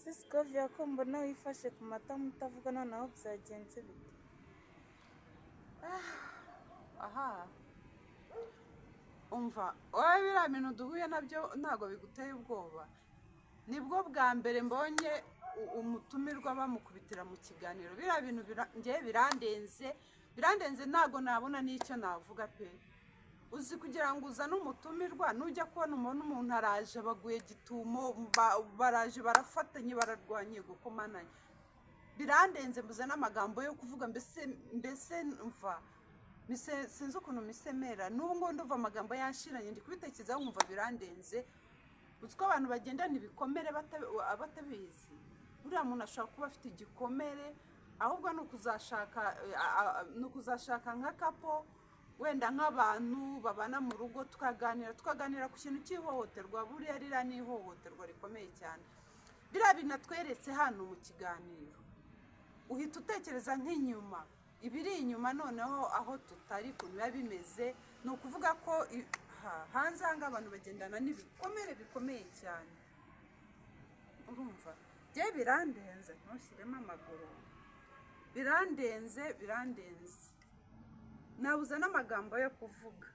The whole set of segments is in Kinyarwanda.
Siskovia ko mbona wifashe ku matama utavuga noneho byagenze bite? Aha umva wowe biriya bintu duhuye nabyo ntabwo biguteye ubwoba. Nibwo bwa mbere mbonye umutumirwa bamukubitira mu kiganiro. Biriya bintu ngiye birandenze ntabwo nabona n'icyo navuga pe. Uzi kugira ngo uzane umutumirwa nujya kubona umuntu araje baguye gitumo baraje barafatanye bararwanye gukomananye. Birandenze mbuze n'amagambo yo kuvuga mbese mva sinzi ukuntu misemera n'ubu ndumva amagambo yanshiranye ndi kubitekerezaho nkumva birandenze. Uzi ko abantu bagendana ibikomere batabizi. Uriya muntu ashobora kuba afite igikomere ahubwo ni ukuzashaka nka kapo wenda nk'abantu babana mu rugo tukaganira ku kintu cy'ihohoterwa. Buriya ririya ni ihohoterwa rikomeye cyane. Biriya binatweretse hano mu kiganiro uhita utekereza nk'inyuma ibiri inyuma noneho aho tutari ukuntu biba bimeze. Ni ukuvuga ko hanze aha abantu bagendana n'ibikomere bikomeye cyane. Urumva bye birandenze ntushyiremo amaguru. Birandenze nabuze n'amagambo yo kuvuga.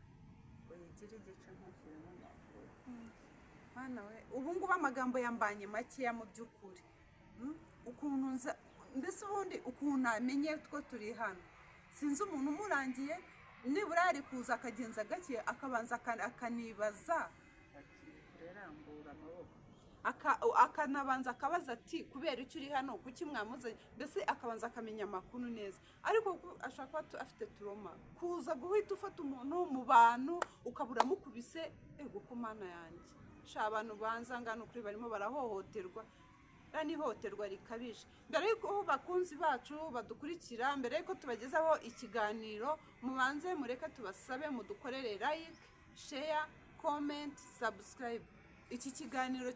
Uyigire igice ntushyiremo amaguru. Mwana we ubu ngubu amagambo yambanye makeya mu by'ukuri. Ukuntu mbese ubundi ukuntu amenye two turi hano sinzi umuntu umurangiye nibura ari kuza akagenza gake akabanza akanibaza rerambura amaboko akanabanza akabaza ati kubera icyo uri hano kuki mwamuzanye. Mbese akabanza akamenya amakuru neza. Ariko ashaka kuba afite turoma kuza guhita ufata umuntu mu bantu ukabura mukubise ego ku mana yanjye sha abantu banza ngano kuri barimo barahohoterwa. Ni ihohoterwa rikabije. Mbere yuko bakunzi bacu badukurikira mbere yuko tubagezaho ikiganiro mubanze mureke tubasabe mudukorere like, share, comment, subscribe. Iki kiganiro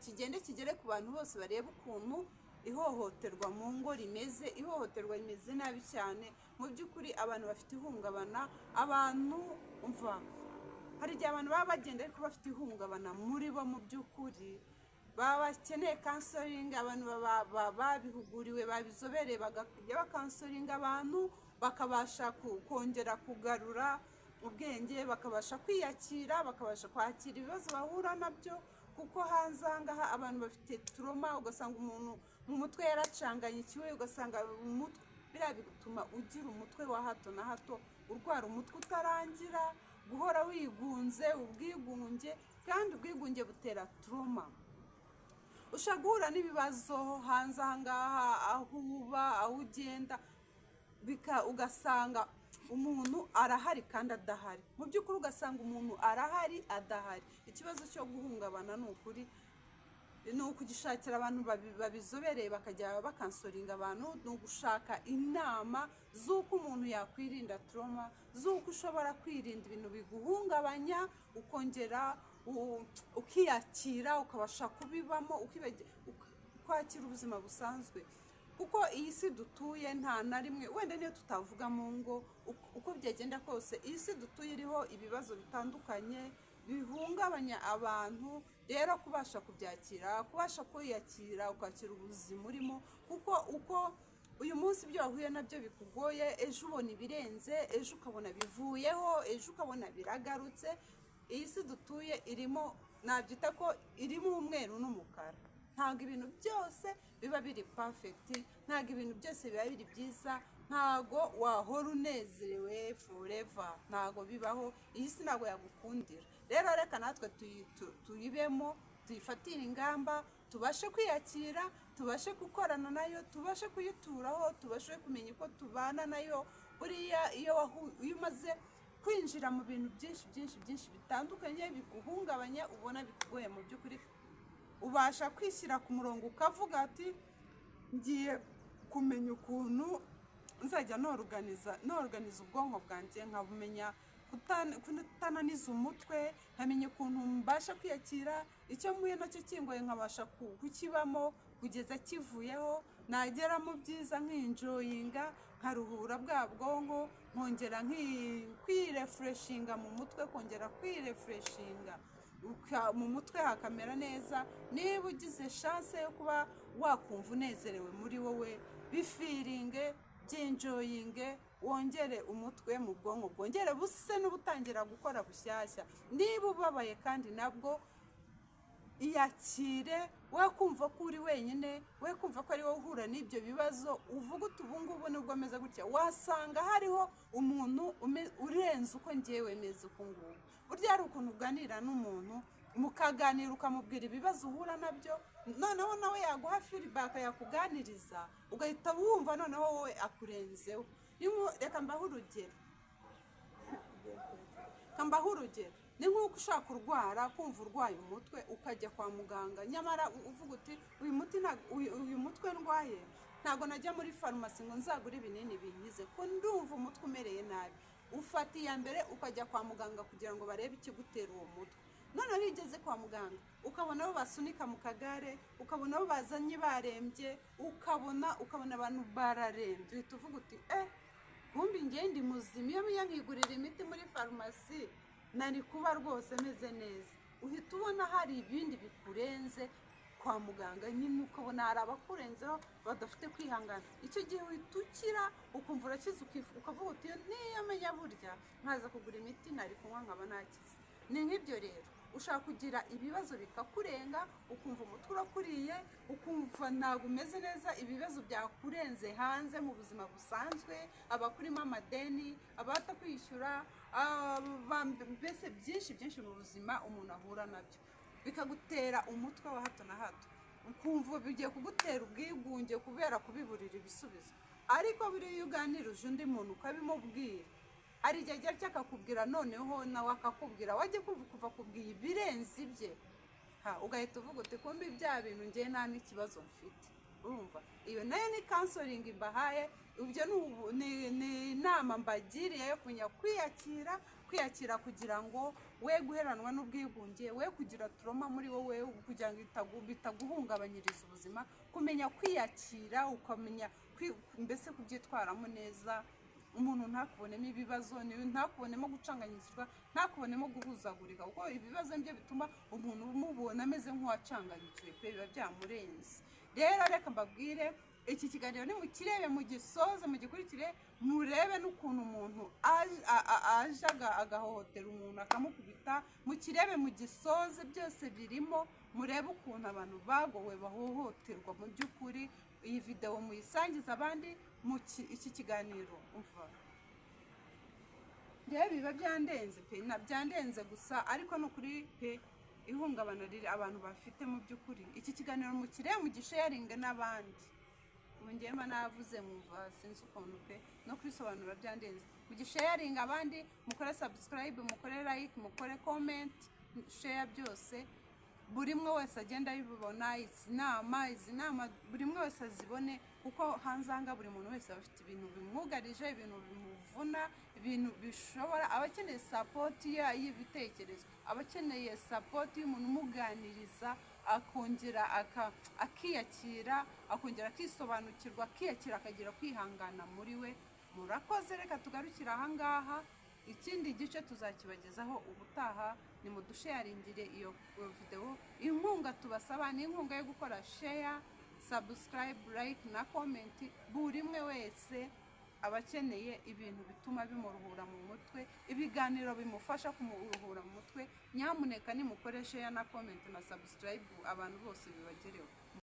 kigere ku bantu bose bareba ukuntu ihohoterwa mu ngo rimeze. Ihohoterwa rimeze nabi cyane mu by'ukuri. Abantu bafite ihungabana abantu umva hari igihe abantu baba bagenda ariko bafite ihungabana muri bo mu by'ukuri baba bakeneye counseling. Abantu babihuguriwe babizobereye bagakujya bakansoringa abantu bakabasha kongera kugarura ubwenge bakabasha kwiyakira bakabasha kwakira ibibazo bahura nabyo. Kuko hanze aha abantu bafite trauma ugasanga umuntu mu mutwe yaracanganye ikiwe ugasanga umutwe biriya bituma ugira umutwe wa hato na hato urwara umutwe utarangira guhora wigunze ubwigunge kandi ubwigunge butera trauma. Ushaka guhura n'ibibazo hanze aha ngaha aho uba aho ugenda ugasanga umuntu arahari kandi adahari. Mu by'ukuri ugasanga umuntu arahari adahari. Ikibazo cyo guhungabana ni ukuri ni ukugishakira abantu babizobereye bakajya bakansoringa abantu. Ni ugushaka inama z'uko umuntu yakwirinda trauma z'uko ushobora kwirinda ibintu biguhungabanya ukongera ukiyakira ukabasha kubibamo kwakira ubuzima busanzwe. Kuko iyi si dutuye nta na rimwe wenda niyo tutavuga mu ngo uko byagenda kose iyi si dutuye iriho ibibazo bitandukanye bihungabanya abantu. Rero kubasha kubyakira kubasha kwiyakira ukakira ubuzima urimo. Kuko uko uyu munsi ibyo wahuye nabyo bikugoye ejo ubona ibirenze ejo ukabona bivuyeho ejo ukabona biragarutse. Iyi si dutuye irimo nabyita ko irimo umweru n'umukara. Ntabwo ibintu byose biba biri perfect. Ntabwo ibintu byose biba biri byiza. Ntabwo wahora unezerewe forever. Ntabwo bibaho. Iyi si ntabwo yagukundira. Rero reka natwe tuyibemo tuyifatire ingamba tubashe kwiyakira tubashe gukorana nayo tubashe kuyituraho tubashe kumenya uko tubana nayo. Buriya iyo umaze kwinjira mu bintu byinshi bitandukanye biguhungabanya ubona bikugoye mu by'ukuri ubasha kwishyira ku murongo ukavuga ati ngiye kumenya ukuntu nzajya norganiza ubwonko bwanjye nkabumenya kutananiza umutwe nkamenya ukuntu mbasha kwiyakira icyo mpuye nacyo kingoye nkabasha kukibamo kugeza kivuyeho nagera mu byiza nkinjoyinga nkaruhura bwa bwonko nkongera kwirefreshinga mu mutwe kongera kwirefreshinga mu mutwe hakamera neza. Niba ugize chance yo kuba wakumva unezerewe muri wowe, bifiringe, byinjoyinge, wongere umutwe mu bwonko bwongere buse n'ubutangira gukora bushyashya. Niba ubabaye kandi nabwo iyakire, we kumva ko uri wenyine, we kumva ko ari wowe uhura n'ibyo bibazo, uvuga uti ubu ngubu nubwo meze gutya, wasanga hariho umuntu urenze uko ngewe meze uko ngubu. Burya hari ukuntu uganira n'umuntu mukaganira ukamubwira ibibazo uhura nabyo, noneho nawe yaguha feedback yakuganiriza, ugahita wumva noneho wowe akurenzeho. Reka mbaho urugero, ni nk'uko ushaka kurwara, kumva urwaye umutwe ukajya kwa muganga, nyamara uvuga uti uyu mutwe ndwaye ntabwo najya muri farumasi ngo nzagure ibinini binkize ko ndumva umutwe umereye nabi. Ufata iya mbere ukajya kwa muganga kugira ngo barebe ikigutera uwo mutwe. Noneho iyo ugeze kwa muganga ukabona abo basunika mu kagare, ukabona abo bazanye barembye, ukabona abantu bararembye, uhita uvuga uti kumbi ngende muzima, iyo nkigurira imiti muri farumasi nari kuba rwose meze neza. Uhita ubona hari ibindi bikurenze kwa muganga, nyine ukabona hari abakurenzeho badafite kwihangana. Icyo gihe uhita ukira, ukumva urakize, ukavuga uti niyo menya burya nkaza kugura imiti nari kunywa nkaba nakize. Ni nk'ibyo rero, ushaka kugira ibibazo bikakurenga, ukumva umutwe urakuriye, ukumva ntabwo umeze neza, ibibazo byakurenze hanze mu buzima busanzwe, abakurimo amadeni, abata kwishyura, mbese byinshi mu buzima umuntu ahura nabyo, bikagutera umutwe wa hato na hato, ukumva bigiye kugutera ubwigunge kubera kubiburira ibisubizo. Ariko buriya iyo uganirije undi muntu ukabimubwira, hari igihe ajya akakubwira, noneho nawe akakubwira, wajya kuva kubwira ibirenze ibye, ugahita uvuga uti kumbi bya bintu ngewe nta n'ikibazo mfite. Urumva, iyo nayo ni counseling mbahaye. Ibyo ni inama mbagiriye yo kumenya kwiyakira kugira ngo we guheranwa n'ubwigunge, we kugira trauma muri wowe, kugira ngo bitaguhungabanyiriza ubuzima, kumenya kwiyakira, ukamenya mbese kubyitwaramo neza. Umuntu ntakubonemo ibibazo, ntakubonemo gucanganyikirwa, ntakubonemo guhuzagurika, kuko ibibazo bye bituma umuntu umubona ameze nk'uwacanganyikiwe pe, biba byamurenze. Rero reka mbabwire, iki kiganiro ni mukirebe, mugisoze, mugikurikire, murebe n'ukuntu umuntu ajaga agahohotera umuntu akamukubita, mukirebe, mugisoze, byose birimo, murebe ukuntu abantu bagowe bahohoterwa mu by'ukuri. Iyi video muyisangiza abandi, iki kiganiro umva rero biba byandenze pe, byandenze gusa, ariko no kuri pe ihungabana riri abantu bafite mu by'ukuri. Iki kiganiro mukirebe, mugisharinge n'abandi. Ngema navuze mumva sinzi ukuntu pe no kwisobanura byandenze. Mugisharinge abandi, mukore subscribe, mukore like, mukore comment, share byose. Buri mwe wese agenda yibona izi nama buri mwe wese azibone, kuko hanzanga buri muntu wese afite ibintu bimwugarije, ibintu bimuvuna, ibintu bishobora, abakeneye support y'ibitekerezo, abakeneye support y'umuntu umuganiriza, akongera akiyakira, akongera akisobanukirwa, akiyakira, akagira kwihangana muri we. Murakoze, reka tugarukira aha ngaha. Ikindi gice tuzakibagezaho ubutaha. Ni mudusharingire iyo video. Inkunga tubasaba ni inkunga yo gukora share, subscribe, like na comment. Buri mwe wese abakeneye ibintu bituma bimuruhura mu mutwe, ibiganiro bimufasha kumuruhura mu mutwe, nyamuneka nimukoreshe ya na comment na subscribe, abantu bose bibagereho.